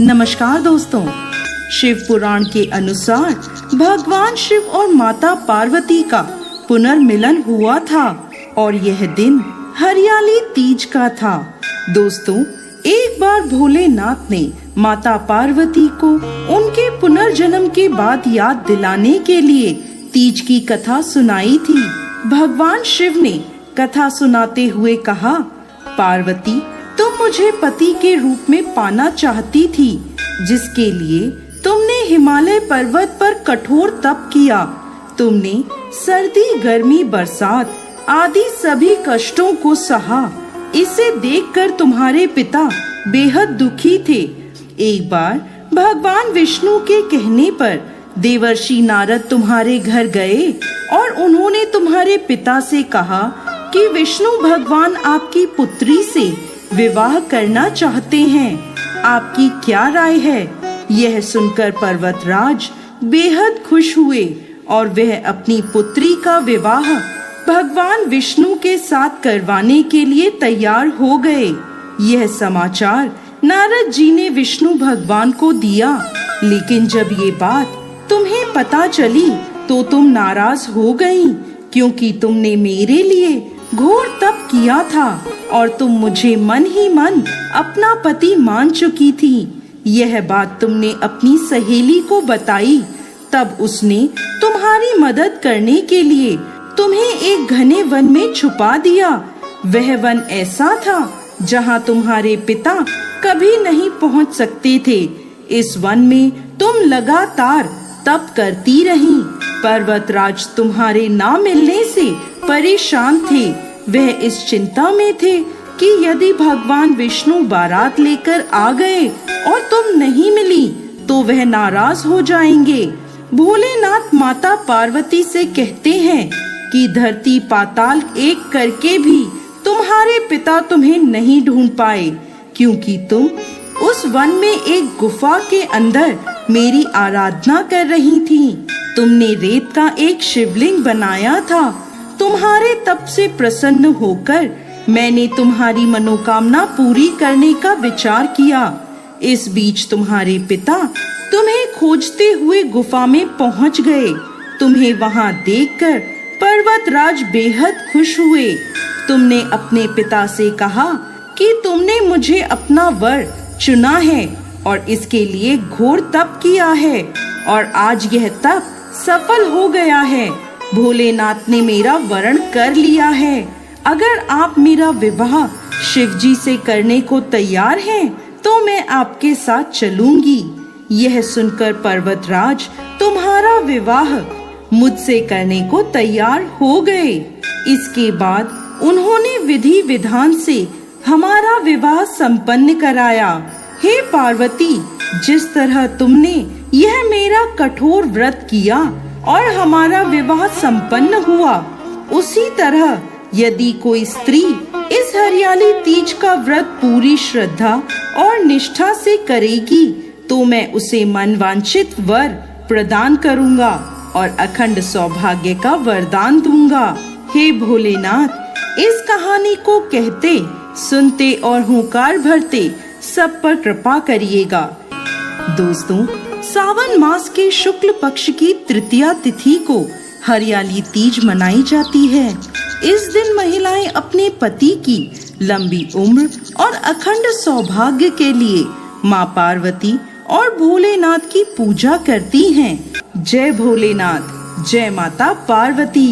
नमस्कार दोस्तों, शिव पुराण के अनुसार भगवान शिव और माता पार्वती का पुनर्मिलन हुआ था और यह दिन हरियाली तीज का था। दोस्तों, एक बार भोलेनाथ ने माता पार्वती को उनके पुनर्जन्म के बाद याद दिलाने के लिए तीज की कथा सुनाई थी। भगवान शिव ने कथा सुनाते हुए कहा, पार्वती, तुम मुझे पति के रूप में पाना चाहती थी, जिसके लिए तुमने हिमालय पर्वत पर कठोर तप किया। तुमने सर्दी, गर्मी, बरसात आदि सभी कष्टों को सहा। इसे देखकर तुम्हारे पिता बेहद दुखी थे। एक बार भगवान विष्णु के कहने पर देवर्षि नारद तुम्हारे घर गए और उन्होंने तुम्हारे पिता से कहा कि विष्णु भगवान आपकी पुत्री से विवाह करना चाहते हैं। आपकी क्या राय है? यह सुनकर पर्वतराज बेहद खुश हुए और वह अपनी पुत्री का विवाह भगवान विष्णु के साथ करवाने के लिए तैयार हो गए। यह समाचार नारद जी ने विष्णु भगवान को दिया, लेकिन जब ये बात तुम्हें पता चली तो तुम नाराज हो गईं, क्योंकि तुमने मेरे लिए घोर तप किया था और तुम मुझे मन ही मन अपना पति मान चुकी थी। यह बात तुमने अपनी सहेली को बताई, तब उसने तुम्हारी मदद करने के लिए तुम्हें एक घने वन में छुपा दिया। वह वन ऐसा था जहाँ तुम्हारे पिता कभी नहीं पहुँच सकते थे। इस वन में तुम लगातार तप करती रहीं। पर्वतराज तुम्हारे ना मिलने से परेशान थे। वह इस चिंता में थे कि यदि भगवान विष्णु बारात लेकर आ गए और तुम नहीं मिली तो वह नाराज हो जाएंगे। भोलेनाथ माता पार्वती से कहते हैं कि धरती पाताल एक करके भी तुम्हारे पिता तुम्हें नहीं ढूंढ पाए, क्योंकि तुम उस वन में एक गुफा के अंदर मेरी आराधना कर रही थी। तुमने रेत का एक शिवलिंग बनाया था। तुम्हारे तप से प्रसन्न होकर मैंने तुम्हारी मनोकामना पूरी करने का विचार किया। इस बीच तुम्हारे पिता तुम्हें खोजते हुए गुफा में पहुंच गए। तुम्हें वहां देखकर पर्वतराज बेहद खुश हुए। तुमने अपने पिता से कहा कि तुमने मुझे अपना वर चुना है और इसके लिए घोर तप किया है और आज यह तप सफल हो गया है। भोलेनाथ ने मेरा वरण कर लिया है। अगर आप मेरा विवाह शिवजी से करने को तैयार हैं, तो मैं आपके साथ चलूंगी। यह सुनकर पर्वतराज तुम्हारा विवाह मुझसे करने को तैयार हो गए। इसके बाद उन्होंने विधि विधान से हमारा विवाह संपन्न कराया। हे पार्वती, जिस तरह तुमने यह मेरा कठोर व्रत किया और हमारा विवाह संपन्न हुआ, उसी तरह यदि कोई स्त्री इस हरियाली तीज का व्रत पूरी श्रद्धा और निष्ठा से करेगी, तो मैं उसे मनवांछित वर प्रदान करूंगा और अखंड सौभाग्य का वरदान दूंगा। हे भोलेनाथ, इस कहानी को कहते, सुनते और हुंकार भरते सब पर कृपा करिएगा। दोस्तों, सावन मास के शुक्ल पक्ष की तृतीया तिथि को हरियाली तीज मनाई जाती है। इस दिन महिलाएं अपने पति की लंबी उम्र और अखंड सौभाग्य के लिए माँ पार्वती और भोलेनाथ की पूजा करती हैं। जय भोलेनाथ, जय माता पार्वती।